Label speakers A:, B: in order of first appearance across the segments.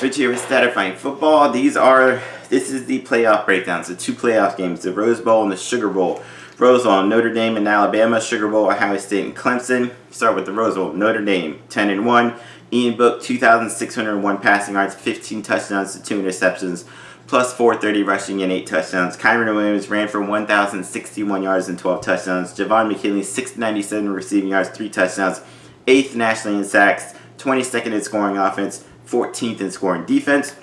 A: Switch here with Stattifying Football. This is the playoff breakdowns, the two playoff games, the Rose Bowl and the Sugar Bowl. Rose Bowl, Notre Dame and Alabama. Sugar Bowl, Ohio State and Clemson. Start with the Rose Bowl. Notre Dame, 10-1. Ian Book, 2,601 passing yards, 15 touchdowns to 2 interceptions, plus 430 rushing and 8 touchdowns. Kyren Williams ran for 1,061 yards and 12 touchdowns. Javon McKinley, 697 receiving yards, 3 touchdowns. 8th nationally in sacks, 22nd in scoring offense, 14th in scoring defense.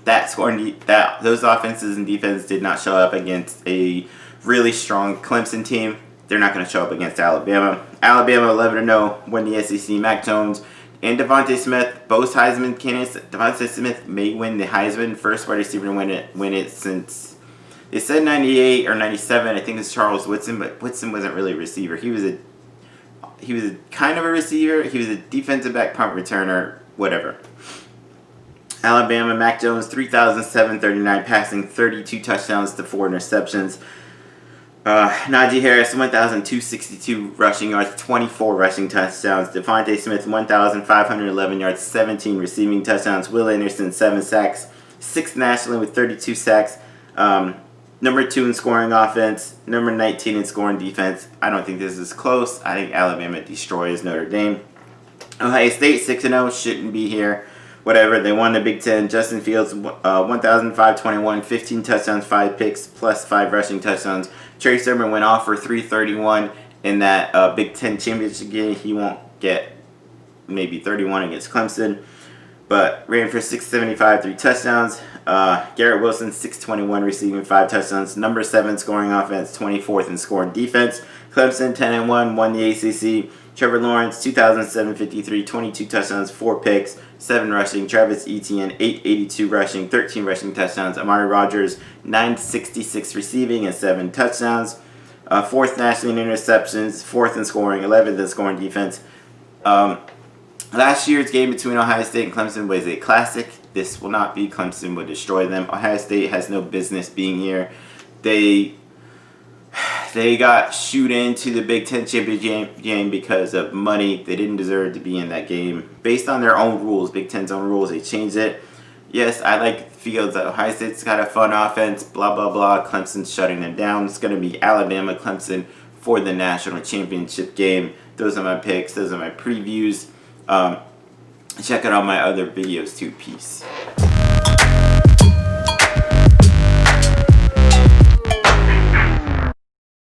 A: Those offenses and defense did not show up against a really strong Clemson team. They're not going to show up against Alabama. Alabama 11-0, won the SEC. Mac Jones and DeVonta Smith, both Heisman candidates. DeVonta Smith may win the Heisman, first wide receiver to win it since, they said 98 or 97. I think it's Charles Woodson, but Woodson wasn't really a receiver. He was a kind of a receiver. He was a defensive back, punt returner, whatever. Alabama, Mac Jones, 3,739 passing, 32 touchdowns to 4 interceptions. Najee Harris, 1,262 rushing yards, 24 rushing touchdowns. DeVonta Smith, 1,511 yards, 17 receiving touchdowns. Will Anderson, 7 sacks, 6th nationally with 32 sacks. Number 2 in scoring offense, number 19 in scoring defense. I don't think this is close. I think Alabama destroys Notre Dame. Ohio State, 6-0, shouldn't be here. Whatever, they won the Big Ten. Justin Fields, 1,521, 15 touchdowns, 5 picks, plus 5 rushing touchdowns. Trey Sermon went off for 331 in that Big Ten championship game. He won't get maybe 31 against Clemson, but ran for 675, 3 touchdowns. Garrett Wilson, 621, receiving 5 touchdowns. Number 7 scoring offense, 24th in scoring defense. Clemson, 10-1, won the ACC. Trevor Lawrence, 2,753, 22 touchdowns, 4 picks, 7 rushing. Travis Etienne, 882 rushing, 13 rushing touchdowns. Amari Rogers, 966 receiving and 7 touchdowns. 4th nationally in interceptions, 4th in scoring, 11th in scoring defense. Last year's game between Ohio State and Clemson was a classic. This will not be. Clemson will destroy them. Ohio State has no business being here. They got shooed into the Big Ten championship game because of money. They didn't deserve to be in that game. Based on their own rules, Big Ten's own rules, they changed it. Yes, I like Fields. Ohio State's got a fun offense, blah, blah, blah. Clemson's shutting them down. It's going to be Alabama, Clemson for the national championship game. Those are my picks. Those are my previews. Check out all my other videos too. Peace.